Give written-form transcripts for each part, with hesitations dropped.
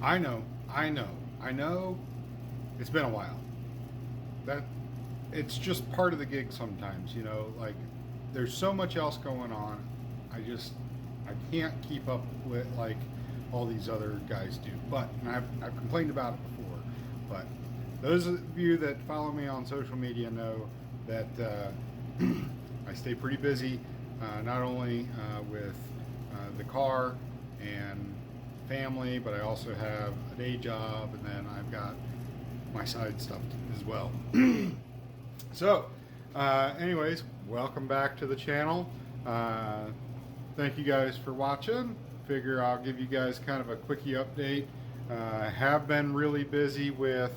I know, I know. It's been a while. That it's just part of the gig sometimes, you know. Like there's so much else going on. I can't keep up with like all these other guys do. But and I've complained about it before. But those of you that follow me on social media know that I stay pretty busy, not only with the car and family, but I also have a day job, and then I've got my side stuff as well. So, anyways, welcome back to the channel. Thank you guys for watching. Figure I'll give you guys kind of a quickie update. I have been really busy with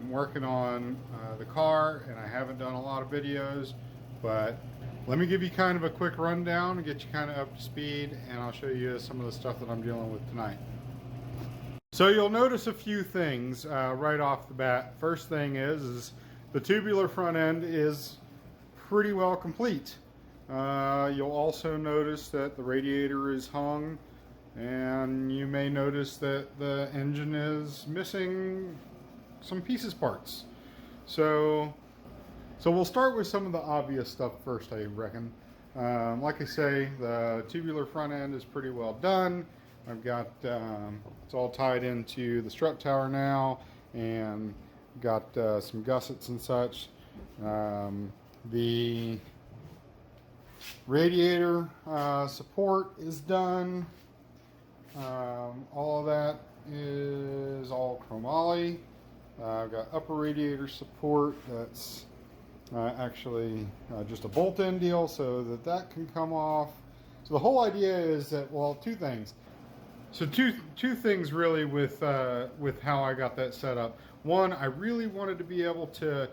working on the car, and I haven't done a lot of videos, but let me give you kind of a quick rundown and get you kind of up to speed, and I'll show you some of the stuff that I'm dealing with tonight. So you'll notice a few things right off the bat. First thing is the tubular front end is pretty well complete. You'll also notice that the radiator is hung, and you may notice that the engine is missing some pieces parts. So we'll start with some of the obvious stuff first, I reckon. Like I say, the tubular front end is pretty well done. I've got it's all tied into the strut tower now, and got some gussets and such. The radiator support is done. All of that is all chromoly. I've got upper radiator support that's actually just a bolt-in deal so that can come off. So the whole idea is that, well, two things. So two things really with how I got that set up. One, I really wanted to be able to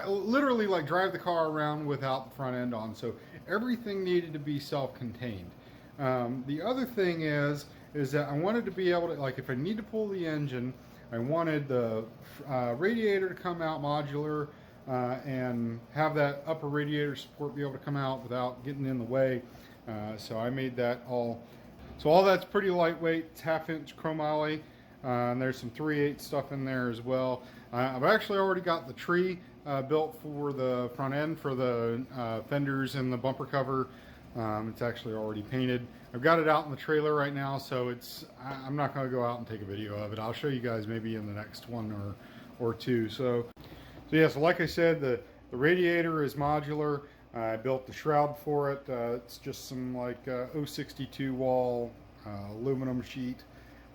literally like drive the car around without the front end on. So everything needed to be self-contained. The other thing is that I wanted to be able to, like, if I need to pull the engine, I wanted the radiator to come out modular and have that upper radiator support be able to come out without getting in the way. So I made that all. So all that's pretty lightweight. It's 1/2 inch chromoly. And there's some 3/8 stuff in there as well. I've actually already got the tree built for the front end for the fenders and the bumper cover. It's actually already painted. I've got it out in the trailer right now, so I'm not going to go out and take a video of it. I'll show you guys maybe in the next one or two. So yeah, so like I said, the radiator is modular. I built the shroud for it. It's just some like 062 wall aluminum sheet.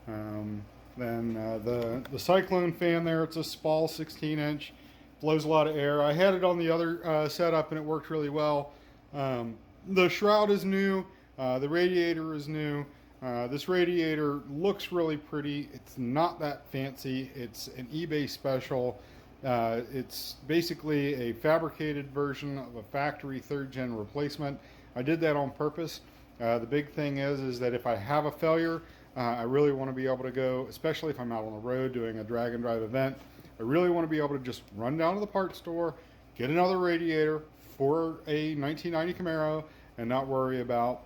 Then the cyclone fan there, it's a Spall 16 inch, blows a lot of air. I had it on the other setup and it worked really well. The shroud is new, the radiator is new. This radiator looks really pretty. It's not that fancy. It's an eBay special. It's basically a fabricated version of a factory 3rd gen replacement. I did that on purpose. The big thing is that if I have a failure, I really want to be able to go, especially if I'm out on the road doing a drag and drive event, I really want to be able to just run down to the parts store, get another radiator for a 1990 Camaro, and not worry about,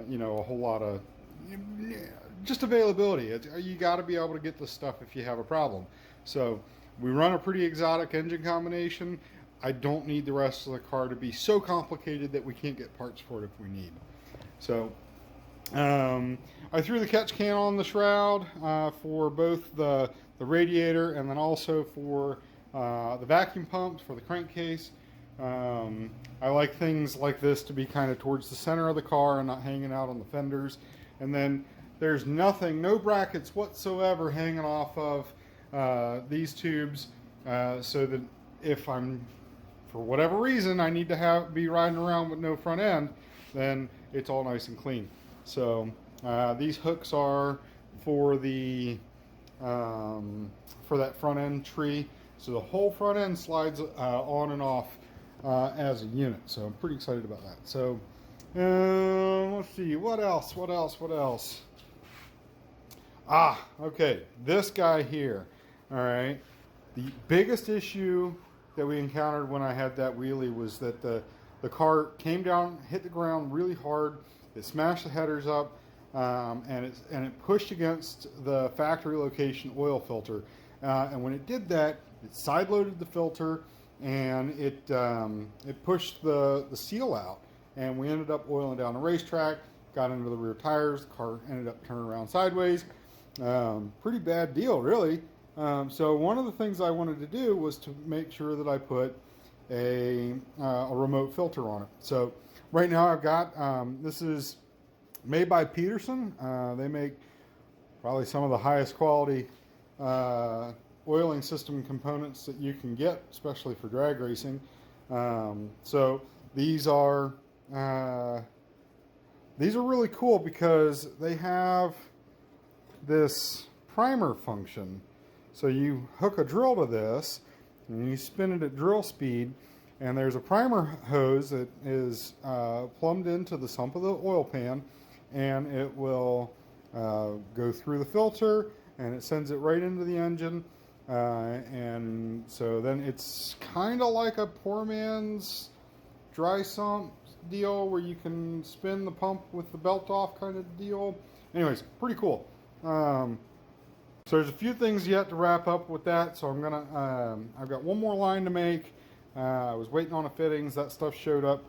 you know, a whole lot of just availability. You got to be able to get this stuff if you have a problem. So we run a pretty exotic engine combination. I don't need the rest of the car to be so complicated that we can't get parts for it if we need. So I threw the catch can on the shroud for both the radiator and then also for the vacuum pumps for the crankcase. I like things like this to be kind of towards the center of the car and not hanging out on the fenders. And then there's no brackets whatsoever hanging off of these tubes, so that if I'm, for whatever reason, I need to be riding around with no front end, then it's all nice and clean. So these hooks are for the for that front end tree. So the whole front end slides on and off as a unit. So I'm pretty excited about that. So let's see, what else? Okay, this guy here. All right, the biggest issue that we encountered when I had that wheelie was that the car came down, hit the ground really hard. It smashed the headers up. and it pushed against the factory location oil filter. And when it did that, it side loaded the filter, and it pushed the seal out. And we ended up oiling down the racetrack, got into the rear tires, the car ended up turning around sideways. Pretty bad deal, really. So one of the things I wanted to do was to make sure that I put a remote filter on it. So right now I've got, this is made by Peterson. They make probably some of the highest quality oiling system components that you can get, especially for drag racing. So these are really cool because they have this primer function. So you hook a drill to this and you spin it at drill speed, and there's a primer hose that is plumbed into the sump of the oil pan, and it will go through the filter and it sends it right into the engine. And so then it's kind of like a poor man's dry sump deal where you can spin the pump with the belt off kind of deal. Anyways, pretty cool. So there's a few things yet to wrap up with that. So I'm gonna, I've got one more line to make. I was waiting on the fittings. That stuff showed up.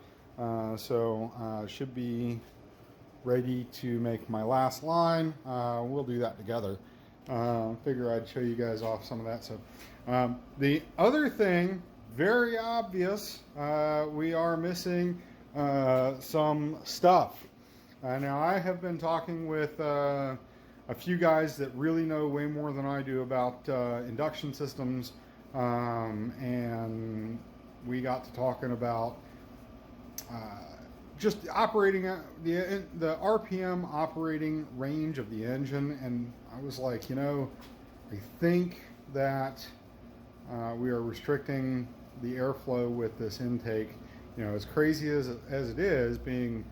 So should be ready to make my last line. We'll do that together. Figure I'd show you guys off some of that. So the other thing, very obvious, we are missing some stuff. Now I have been talking with a few guys that really know way more than I do about induction systems, and we got to talking about just operating the RPM operating range of the engine, and I was like, you know, I think that we are restricting the airflow with this intake. You know, as crazy as it is, being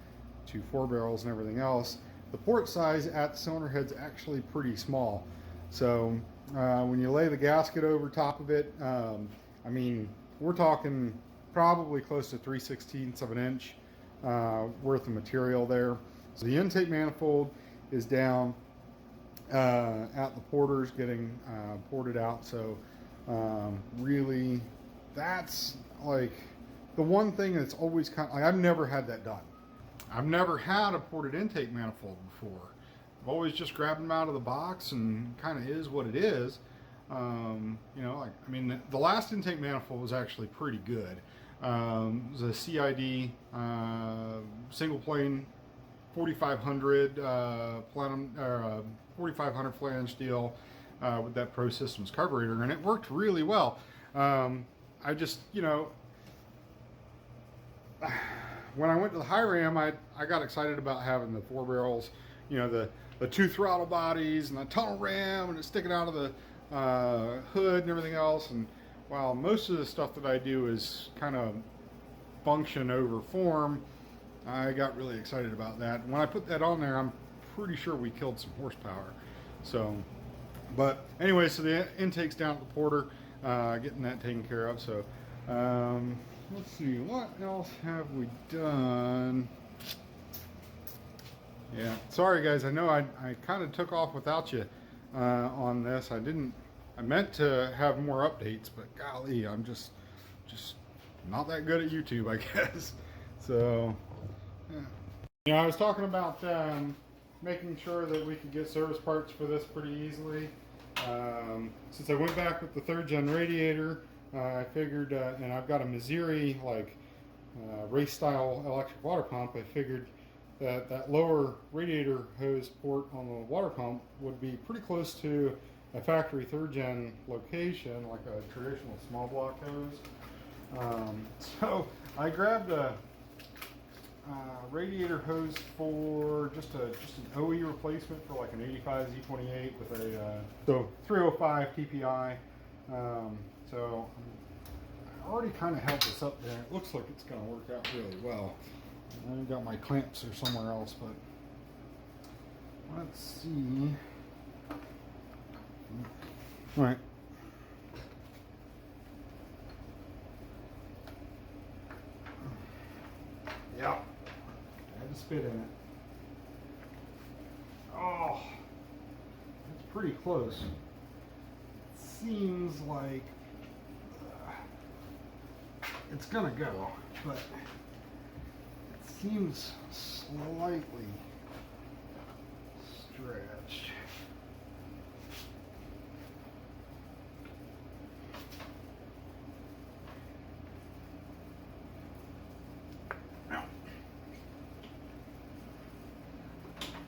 2 4 barrels and everything else, the port size at the cylinder head's actually pretty small. So when you lay the gasket over top of it, I mean, we're talking probably close to 3/16 of an inch worth of material there. So the intake manifold is down at the porters, getting ported out. So really, that's like the one thing that's always kind of, like, I've never had that done. I've never had a ported intake manifold before. I've always just grabbed them out of the box, and kind of is what it is. You know, like, I mean, the last intake manifold was actually pretty good. It was a CID single plane 4500 platinum, 4500 flange deal with that Pro Systems carburetor, and it worked really well. I just, you know, when I went to the high ram, I got excited about having the 4 barrels, you know, the 2 throttle bodies and the tunnel ram, and it's sticking out of the hood and everything else. And while most of the stuff that I do is kind of function over form, I got really excited about that. And when I put that on there, I'm pretty sure we killed some horsepower. So, but anyway, so the intake's down at the porter, getting that taken care of. So, let's see, what else have we done? Yeah, sorry guys, I know I kind of took off without you on this. I meant to have more updates, but golly, I'm just not that good at YouTube, I guess. So, yeah. You know, I was talking about making sure that we could get service parts for this pretty easily. Since I went back with the 3rd gen radiator, I figured, and I've got a Missouri like race style electric water pump, I figured that that lower radiator hose port on the water pump would be pretty close to a factory 3rd gen location, like a traditional small block hose. So I grabbed a radiator hose for just an OE replacement for like an 85 Z28 with a 305 TPI. So I already kind of held this up there. It looks like it's going to work out really well. I've got my clamps are somewhere else, but let's see. All right. Yeah. I had to spit in it. Oh, it's pretty close. It seems like it's gonna go, but it seems slightly stretched.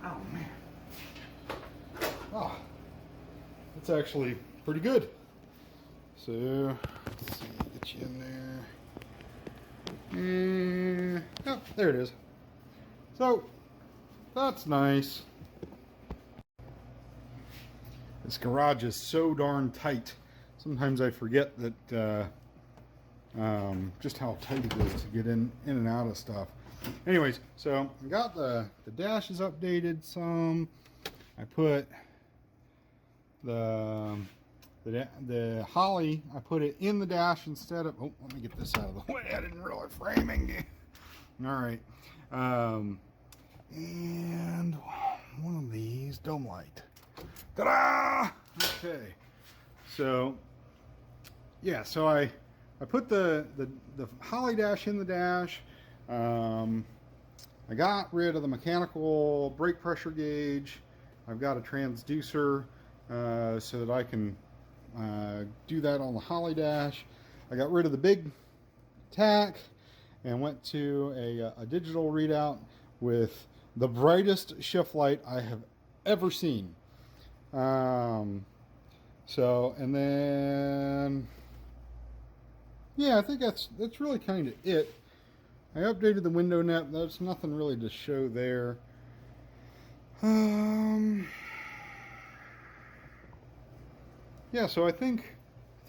Oh man. Oh, it's actually pretty good. So, let's see, get you in there. Oh, there it is. So, that's nice. This garage is so darn tight. Sometimes I forget that just how tight it is to get in and out of stuff. Anyways, so I got the dashes updated some. I put the holly, I put it in the dash instead of, oh, let me get this out of the way. I didn't realize framing. All right. And one of these dome light. Ta-da! Okay. So, yeah, so I put the holly dash in the dash. I got rid of the mechanical brake pressure gauge. I've got a transducer so that I can do that on the holly dash. I got rid of the big tack and went to a digital readout with the brightest shift light I have ever seen. So, and then, yeah, I think that's really kind of it. I updated the window net. There's nothing really to show there. Yeah, so I think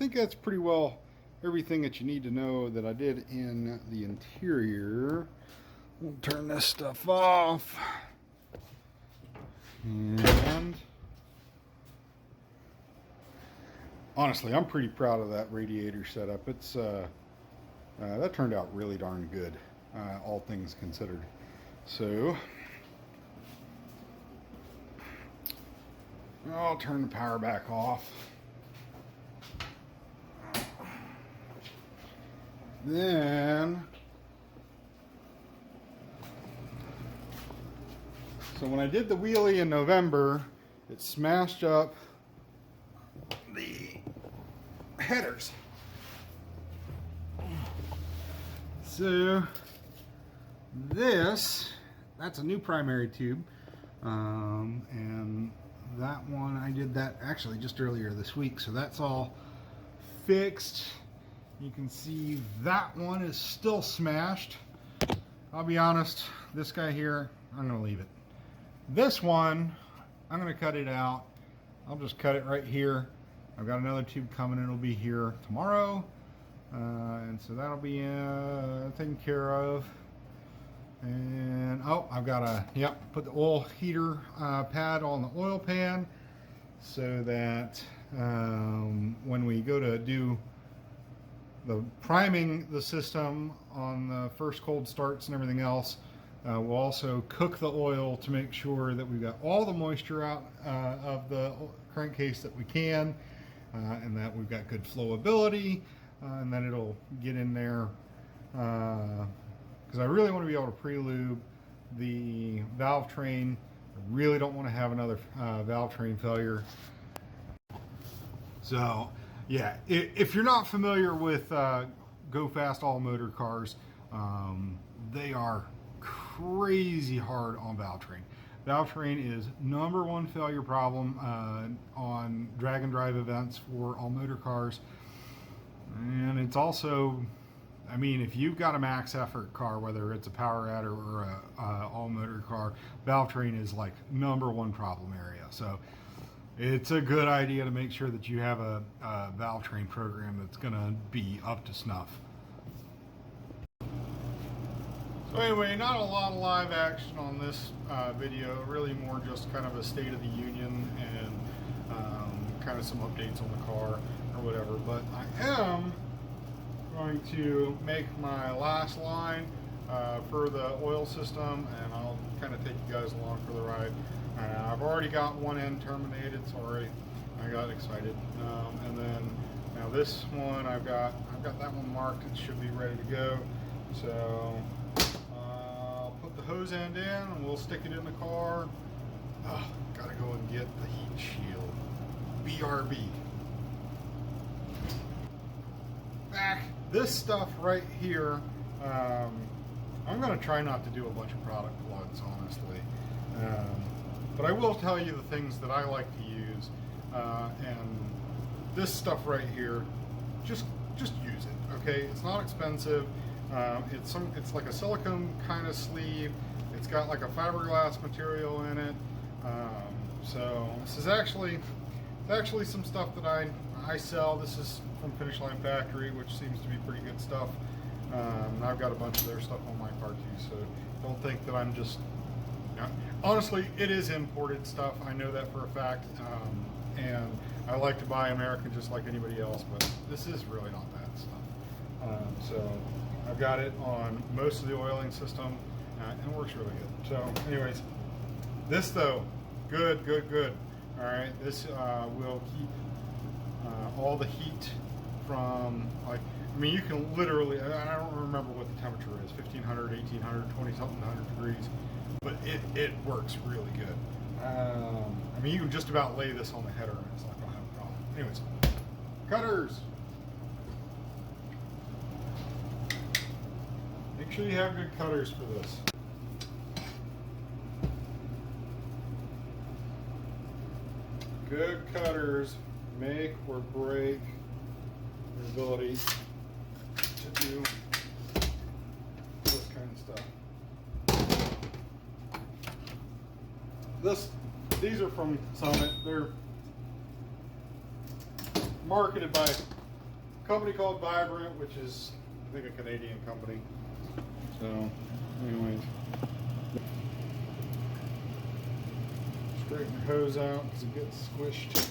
that's pretty well everything that you need to know that I did in the interior. We'll turn this stuff off. And honestly, I'm pretty proud of that radiator setup. It's that turned out really darn good, all things considered. So I'll turn the power back off. Then, so when I did the wheelie in November, it smashed up the headers. So that's a new primary tube, and that one I did that actually just earlier this week, so that's all fixed. You can see that one is still smashed. I'll be honest, this guy here, I'm gonna leave it. This one, I'm gonna cut it out. I'll just cut it right here. I've got another tube coming, it'll be here tomorrow. And so that'll be taken care of. And oh, I've got to put the oil heater pad on the oil pan so that when we go to do the priming the system on the first cold starts and everything else, we'll also cook the oil to make sure that we've got all the moisture out of the crankcase that we can, and that we've got good flowability, and then it'll get in there, because I really want to be able to pre-lube the valve train. I really don't want to have another valve train failure. So yeah, if you're not familiar with Go Fast all motor cars, they are crazy hard on valve train. Valve train is #1 failure problem on drag and drive events for all motor cars. And it's also, I mean, if you've got a max effort car, whether it's a power adder or a all motor car, valve train is like #1 problem area. So it's a good idea to make sure that you have a valve train program that's going to be up to snuff. So anyway, not a lot of live action on this video, really more just kind of a state of the union and kind of some updates on the car or whatever. But I am going to make my last line for the oil system, and I'll kind of take you guys along for the ride. I've already got one end terminated. Sorry, I got excited. And then now this one, I've got that one marked. It should be ready to go. So I'll put the hose end in, and we'll stick it in the car. Oh, gotta go and get the heat shield. BRB. This stuff right here, I'm going to try not to do a bunch of product plugs, honestly. But I will tell you the things that I like to use. And this stuff right here, just use it, okay? It's not expensive. It's like a silicone kind of sleeve. It's got like a fiberglass material in it. So this is actually some stuff that I sell. This is from Finish Line Factory, which seems to be pretty good stuff. I've got a bunch of their stuff on my car too, so don't think that I'm just, honestly, it is imported stuff. I know that for a fact, and I like to buy American just like anybody else, but this is really not bad stuff. So I've got it on most of the oiling system, and it works really good. So anyways, this though, good. All right, this will keep all the heat from, like, I mean, you can literally, I don't remember what the temperature is, 1500, 1800, 20 something 100 degrees, but it works really good. I mean, you can just about lay this on the header and it's not going to have a problem. Anyways, cutters. Make sure you have good cutters for this. Good cutters make or break your ability to do this kind of stuff. These are from Summit. They're marketed by a company called Vibrant, which is, I think, a Canadian company. So, anyways, straighten your hose out because it gets squished.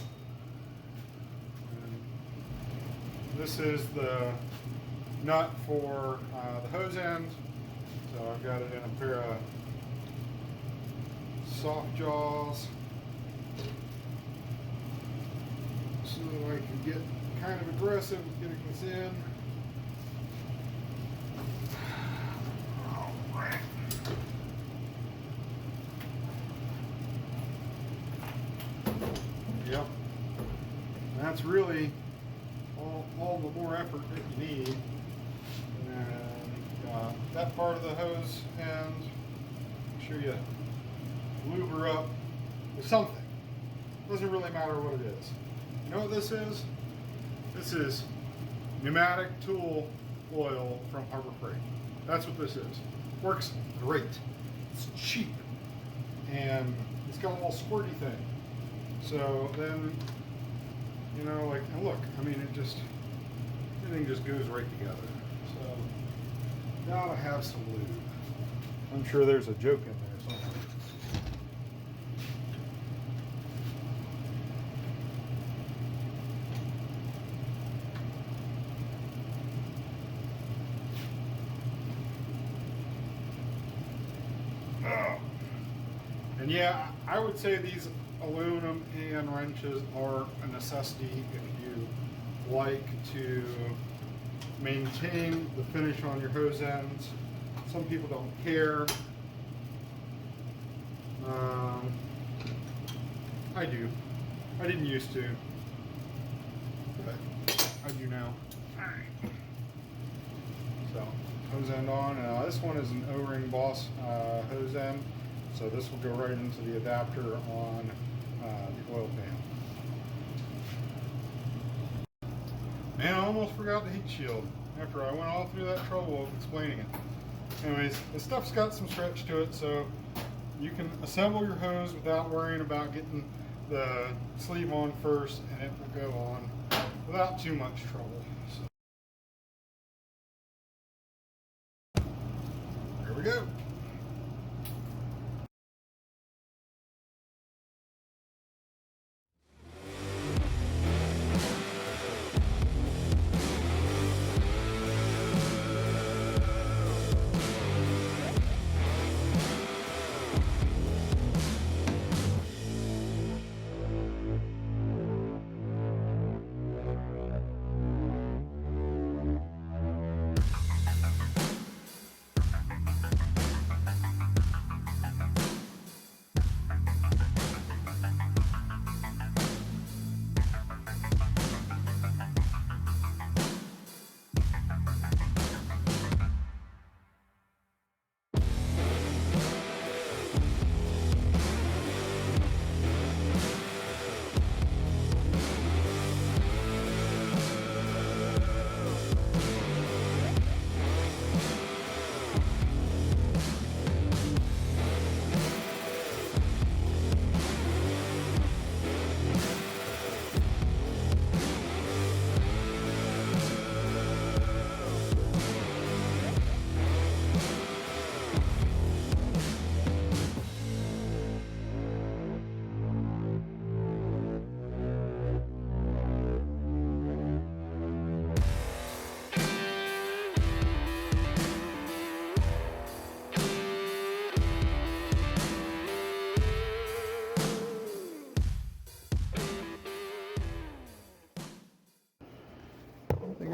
This is the nut for the hose end. So I've got it in a pair of soft jaws so that I can get kind of aggressive with getting this in. Yep. And that's really all the more effort that you need. And that part of the hose end, make sure you lube her up with something. Doesn't really matter what it is. You know what this is? This is pneumatic tool oil from Harbor Freight. That's what this is. Works great. It's cheap. And it's got a little squirty thing. So then, you know, like, and look, I mean, everything just goes right together. So, gotta have some lube. I'm sure there's a joke in there somewhere. And yeah, I would say these aluminum hand wrenches are a necessity if you like to maintain the finish on your hose ends. Some people don't care. I do. I didn't used to, but I do now. Alright. So, hose end on. This one is an O-ring Boss hose end. So this will go right into the adapter on the oil pan. Man, I almost forgot the heat shield after I went all through that trouble of explaining it. Anyways, the stuff's got some stretch to it, so you can assemble your hose without worrying about getting the sleeve on first, and it will go on without too much trouble. So, there we go.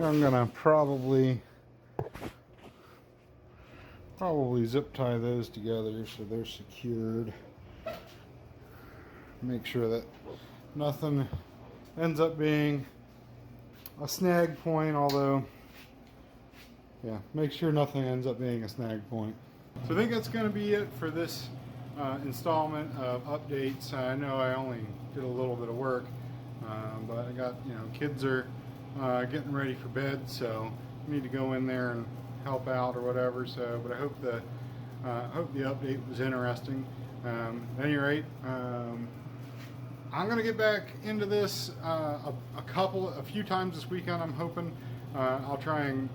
I'm gonna probably zip tie those together so they're secured. Make sure that nothing ends up being a snag point, although, yeah, make sure nothing ends up being a snag point. So I think that's going to be it for this installment of updates. I know I only did a little bit of work, but I got, kids are getting ready for bed, so I need to go in there and help out or whatever. So, but I hope the update was interesting. At any rate, I'm gonna get back into this a few times this weekend. I'm hoping I'll try and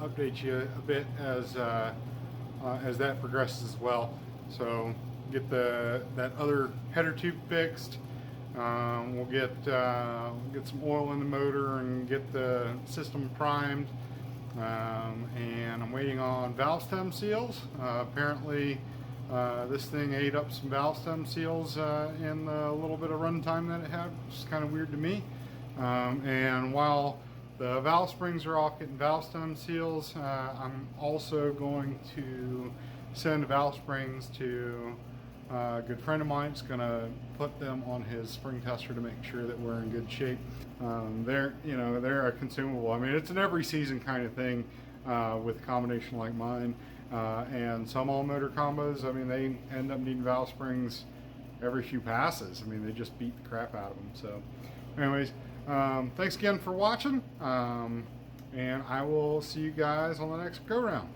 update you a bit as that progresses as well. So get that other header tube fixed. We'll get some oil in the motor and get the system primed. And I'm waiting on valve stem seals. Apparently this thing ate up some valve stem seals in the little bit of runtime that it had, which is kind of weird to me. And while the valve springs are off getting valve stem seals, I'm also going to send valve springs to a good friend of mine. Is going to put them on his spring tester to make sure that we're in good shape. They're a consumable. I mean, it's an every season kind of thing with a combination like mine. And some all motor combos, I mean, they end up needing valve springs every few passes. I mean, they just beat the crap out of them. So anyways, thanks again for watching. And I will see you guys on the next go round.